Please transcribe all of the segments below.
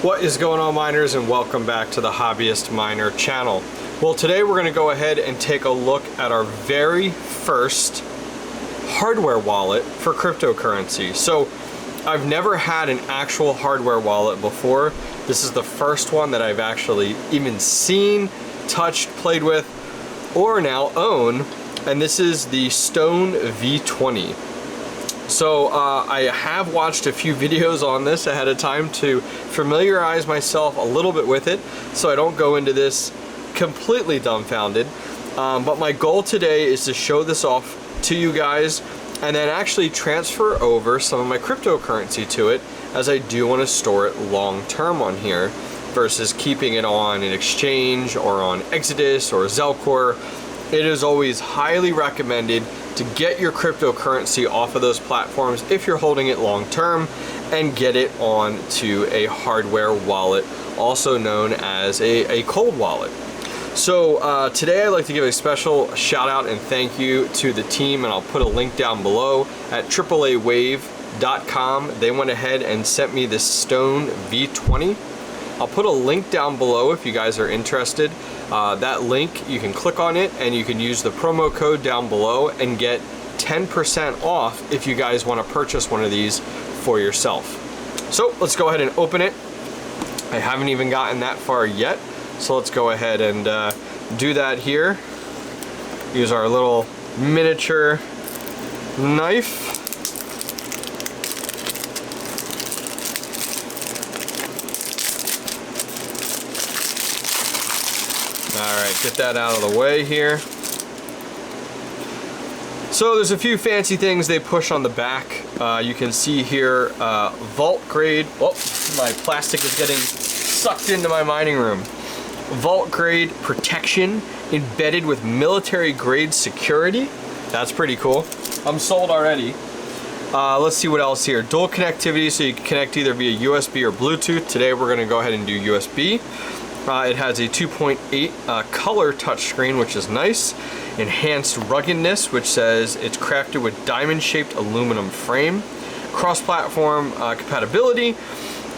What is going on, miners, and welcome back to the Hobbyist Miner channel. Well, today we're going to go ahead and take a look at our very first hardware wallet for cryptocurrency. So I've never had an actual hardware wallet before. This is the first one that I've actually even seen, touched, played with, or now own, and this is the Stone V20. So I have watched a few videos on this ahead of time to familiarize myself a little bit with it, so I don't go into this completely dumbfounded. But my goal today is to show this off to you guys and then actually transfer over some of my cryptocurrency to it, as I do want to store it long term on here versus keeping it on an exchange or on Exodus or Zelcore. It is always highly recommended to get your cryptocurrency off of those platforms if you're holding it long term and get it onto a hardware wallet, also known as a cold wallet. So today I'd like to give a special shout out and thank you to the team, and I'll put a link down below at AAAwave.com. They went ahead and sent me this Stone V20. I'll put a link down below if you guys are interested. That link, you can click on it and you can use the promo code down below and get 10% off if you guys want to purchase one of these for yourself. So let's go ahead and open it. I haven't even gotten that far yet, so let's go ahead and do that here. Use our little miniature knife. Alright, get that out of the way here. So there's a few fancy things they push on the back. You can see here, vault grade. Oh, my plastic is getting sucked into my mining room. Vault grade protection embedded with military grade security. That's pretty cool. I'm sold already. Let's see what else here. Dual connectivity, so you can connect either via USB or Bluetooth. Today we're going to go ahead and do USB. It has a 2.8 color touchscreen, which is nice. Enhanced ruggedness, which says it's crafted with diamond-shaped aluminum frame. Cross-platform compatibility,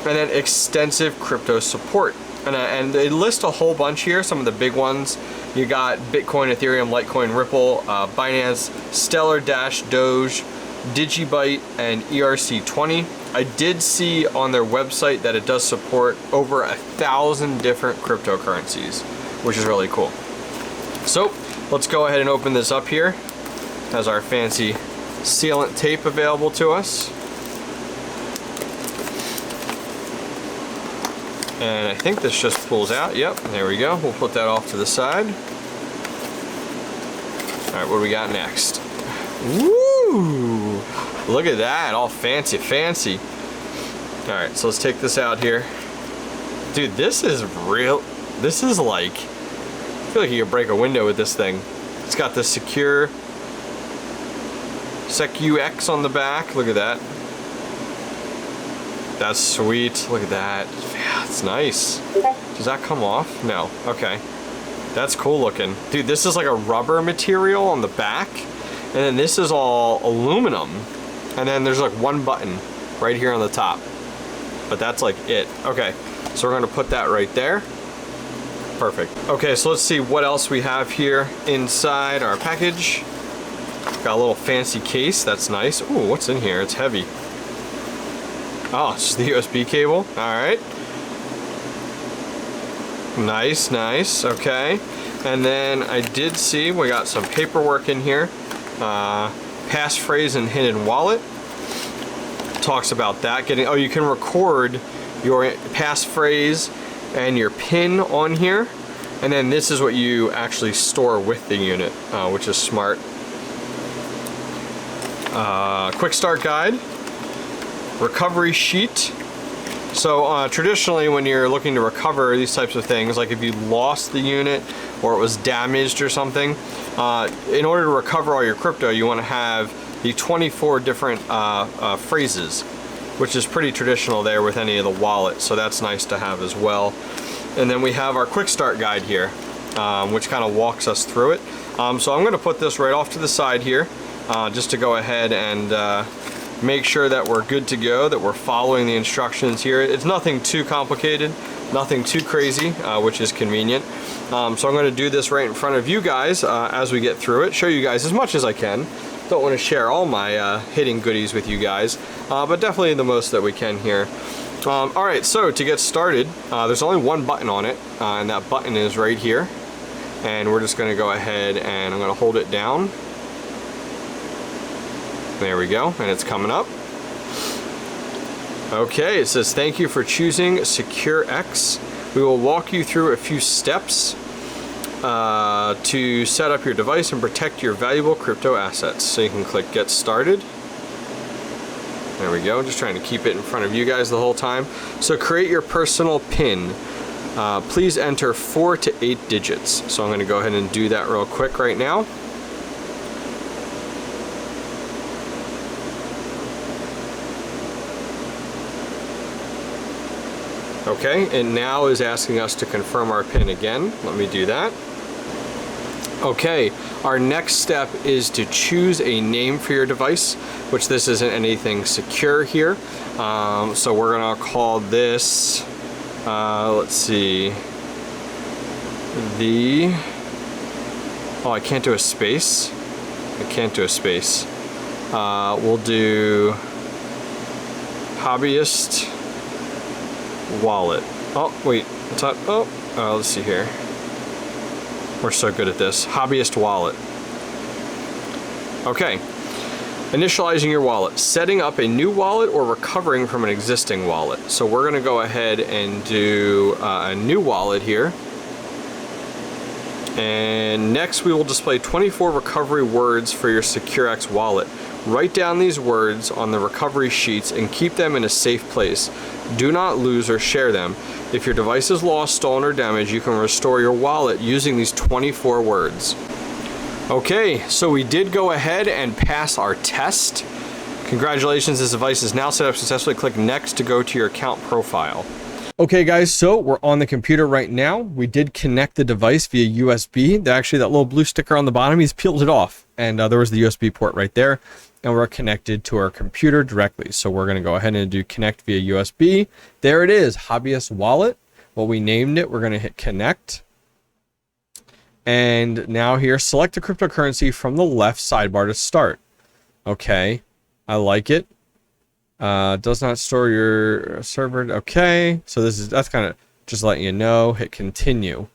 and then extensive crypto support. And they list a whole bunch here, some of the big ones. You got Bitcoin, Ethereum, Litecoin, Ripple, Binance, Stellar, Dash, Doge, Digibyte, and ERC20. I did see on their website that it does support over 1,000 different cryptocurrencies, which is really cool. So let's go ahead and open this up here. It has our fancy sealant tape available to us. And I think this just pulls out. Yep, there we go. We'll put that off to the side. All right, what do we got next? Woo! Look at that, all fancy, fancy. All right, so let's take this out here. Dude, this is real. This is like, I feel like you could break a window with this thing. It's got the SecurX on the back. Look at that. That's sweet. Look at that. Yeah, it's nice. Does that come off? No. Okay. That's cool looking. Dude, this is like a rubber material on the back. And then this is all aluminum. And then there's like one button right here on the top. But that's like it. Okay, so we're gonna put that right there. Perfect. Okay, so let's see what else we have here inside our package. Got a little fancy case, that's nice. Ooh, what's in here? It's heavy. Oh, it's just the USB cable. All right. Nice, nice, okay. And then I did see we got some paperwork in here. Passphrase and hidden wallet. Talks about that. Oh, you can record your passphrase and your PIN on here. And then this is what you actually store with the unit, which is smart. Quick start guide. Recovery sheet. So traditionally when you're looking to recover these types of things, like if you lost the unit or it was damaged or something, in order to recover all your crypto, you want to have the 24 different phrases, which is pretty traditional there with any of the wallets, so that's nice to have as well. And then we have our quick start guide here, which kind of walks us through it. So I'm going to put this right off to the side here, just to go ahead and make sure that we're good to go, that we're following the instructions here. It's nothing too complicated, nothing too crazy, which is convenient. So I'm going to do this right in front of you guys as we get through it, show you guys as much as I can. Don't want to share all my hidden goodies with you guys, but definitely the most that we can here. Alright, so to get started, there's only one button on it, and that button is right here. And we're just going to go ahead and I'm going to hold it down. There we go, and it's coming up. Okay, it says thank you for choosing SecurX. We will walk you through a few steps to set up your device and protect your valuable crypto assets. So you can click Get Started. There we go, just trying to keep it in front of you guys the whole time. So create your personal PIN. Please enter 4 to 8 digits. So I'm going to go ahead and do that real quick right now. Okay, and now is asking us to confirm our PIN again. Let me do that. Okay, our next step is to choose a name for your device, which this isn't anything secure here. So we're gonna call this, let's see, oh, I can't do a space. I can't do a space. We'll do Hobbyist wallet. Oh, wait, what's that? Oh, let's see here. We're so good at this. Hobbyist wallet. Okay. Initializing your wallet. Setting up a new wallet or recovering from an existing wallet. So we're going to go ahead and do a new wallet here. And next we will display 24 recovery words for your SecurX wallet. Write down these words on the recovery sheets and keep them in a safe place. Do not lose or share them. If your device is lost, stolen, or damaged, you can restore your wallet using these 24 words. Okay, so we did go ahead and pass our test. Congratulations, this device is now set up successfully. Click Next to go to your account profile. Okay guys, so we're on the computer right now. We did connect the device via USB. Actually, that little blue sticker on the bottom, he's peeled it off. And there was the USB port right there. And we're connected to our computer directly. So we're going to go ahead and do connect via USB. There it is, Hobbyist wallet. What we named it, we're going to hit connect. And now here, select a cryptocurrency from the left sidebar to start. Okay, I like it. Does not store your server. Okay, so that's kind of just letting you know. Hit continue.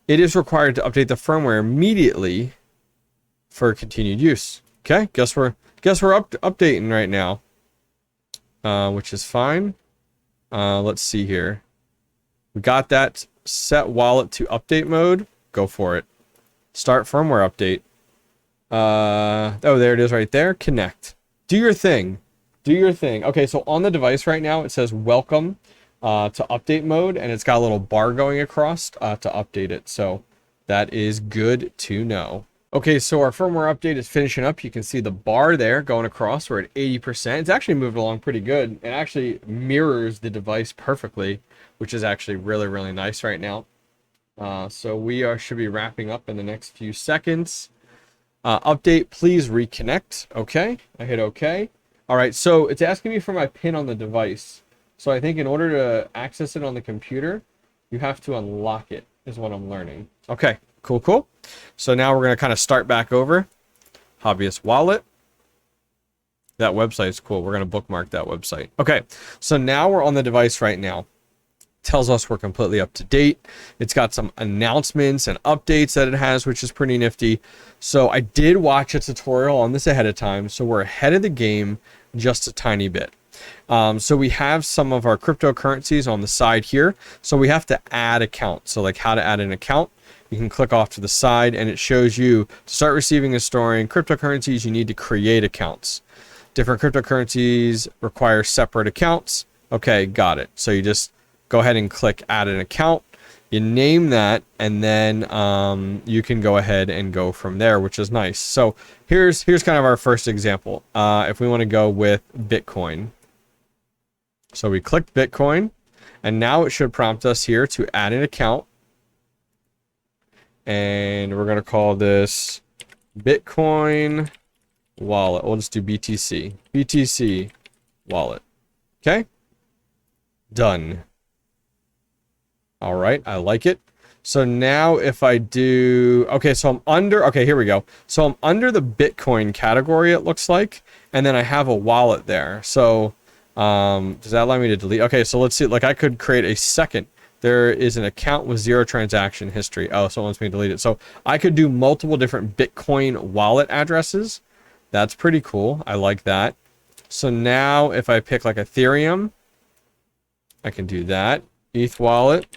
It is required to update the firmware immediately for continued use. Okay, guess we're updating right now, which is fine. Let's see here. We got that set wallet to update mode. Go for it. Start firmware update. Oh, there it is right there. Connect. Do your thing. Do your thing. Okay, so on the device right now, it says welcome to update mode, and it's got a little bar going across to update it. So that is good to know. Okay, so our firmware update is finishing up. You can see the bar there going across. We're at 80%. It's actually moved along pretty good. It actually mirrors the device perfectly, which is actually really, really nice right now. So we should be wrapping up in the next few seconds. Update, please reconnect. Okay, I hit okay. All right, so it's asking me for my PIN on the device. So I think in order to access it on the computer, you have to unlock it, is what I'm learning. Okay, cool, cool. So now we're going to kind of start back over. Hobbyist wallet. That website is cool. We're going to bookmark that website. Okay, so now we're on the device right now. Tells us we're completely up to date. It's got some announcements and updates that it has, which is pretty nifty. So I did watch a tutorial on this ahead of time, so we're ahead of the game just a tiny bit. So we have some of our cryptocurrencies on the side here. So we have to add accounts. So like how to add an account, you can click off to the side and it shows you to start receiving and storing cryptocurrencies, you need to create accounts. Different cryptocurrencies require separate accounts. Okay, got it. So you just go ahead and click add an account. You name that, and then you can go ahead and go from there, which is nice. So here's kind of our first example. If we want to go with Bitcoin. So we click Bitcoin, and now it should prompt us here to add an account. And we're going to call this Bitcoin wallet. We'll just do BTC. BTC wallet. Okay. Done. All right, I like it. So now if I do, okay, so I'm under, okay, here we go. So I'm under the Bitcoin category, it looks like, and then I have a wallet there. So does that allow me to delete? Okay, so let's see, like I could create a second. There is an account with 0 transaction history. Oh, so it wants me to delete it. So I could do multiple different Bitcoin wallet addresses. That's pretty cool. I like that. So now if I pick like Ethereum, I can do that. ETH wallet.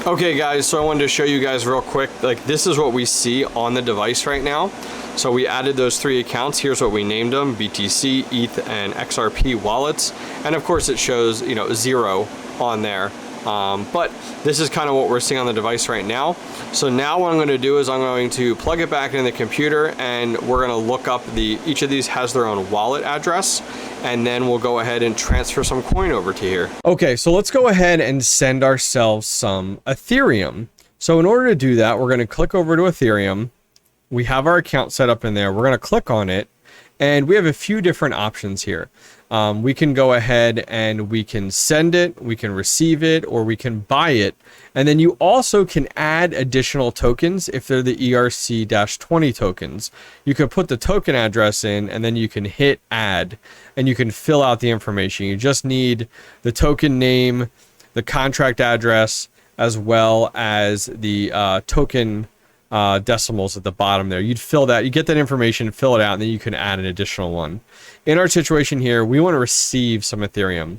Okay guys, so I wanted to show you guys real quick, like this is what we see on the device right now. So we added those 3 accounts. Here's what we named them: BTC, ETH, and XRP wallets. And of course it shows, you know, 0 on there. But this is kind of what we're seeing on the device right now. So now what I'm going to do is I'm going to plug it back into the computer, and we're going to look up each of these has their own wallet address, and then we'll go ahead and transfer some coin over to here. Okay, so let's go ahead and send ourselves some Ethereum. So in order to do that, we're going to click over to Ethereum. We have our account set up in there. We're going to click on it, and we have a few different options here. We can go ahead and we can send it, we can receive it, or we can buy it. And then you also can add additional tokens if they're the ERC-20 tokens. You can put the token address in, and then you can hit add, and you can fill out the information. You just need the token name, the contract address, as well as the token decimals at the bottom there. You'd fill that, you get that information, fill it out, and then you can add an additional one. In our situation here, we want to receive some Ethereum.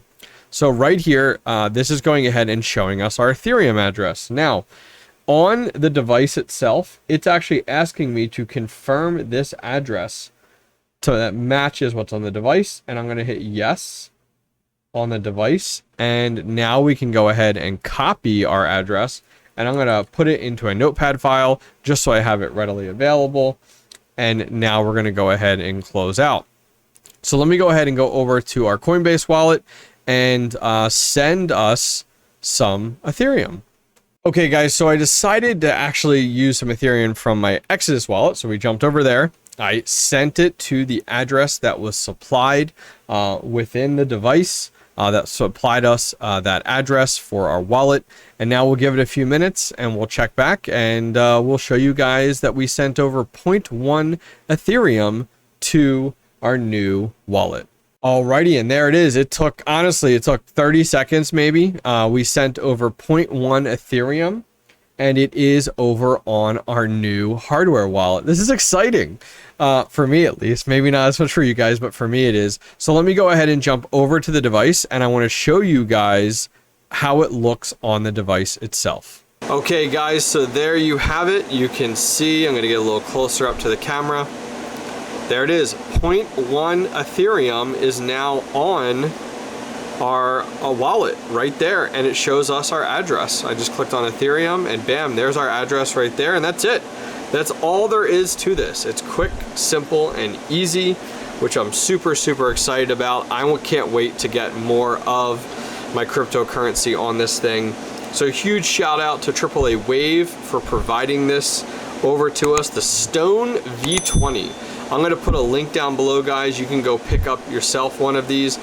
So right here, this is going ahead and showing us our Ethereum address. Now, on the device itself, it's actually asking me to confirm this address so that matches what's on the device, and I'm going to hit yes on the device, and now we can go ahead and copy our address, and I'm going to put it into a notepad file just so I have it readily available. And now we're going to go ahead and close out. So let me go ahead and go over to our Coinbase wallet and send us some Ethereum. Okay guys, so I decided to actually use some Ethereum from my Exodus wallet. So we jumped over there. I sent it to the address that was supplied within the device. That supplied us that address for our wallet. And now we'll give it a few minutes and we'll check back, and we'll show you guys that we sent over 0.1 Ethereum to our new wallet. Alrighty, and there it is. It took, honestly, it took 30 seconds maybe. We sent over 0.1 Ethereum, and it is over on our new hardware wallet. This is exciting. For me at least, maybe not as much for you guys, but for me it is. So let me go ahead and jump over to the device, and I want to show you guys how it looks on the device itself. Okay guys, so there you have it. You can see, I'm going to get a little closer up to the camera. There it is. 0.1 Ethereum is now on our wallet right there, and it shows us our address. I just clicked on Ethereum, and bam, there's our address right there, and that's it. That's all there is to this. It's quick, simple, and easy, which I'm super, super excited about. I can't wait to get more of my cryptocurrency on this thing. So huge shout out to AAA Wave for providing this over to us, the Stone V20. I'm gonna put a link down below, guys. You can go pick up yourself one of these.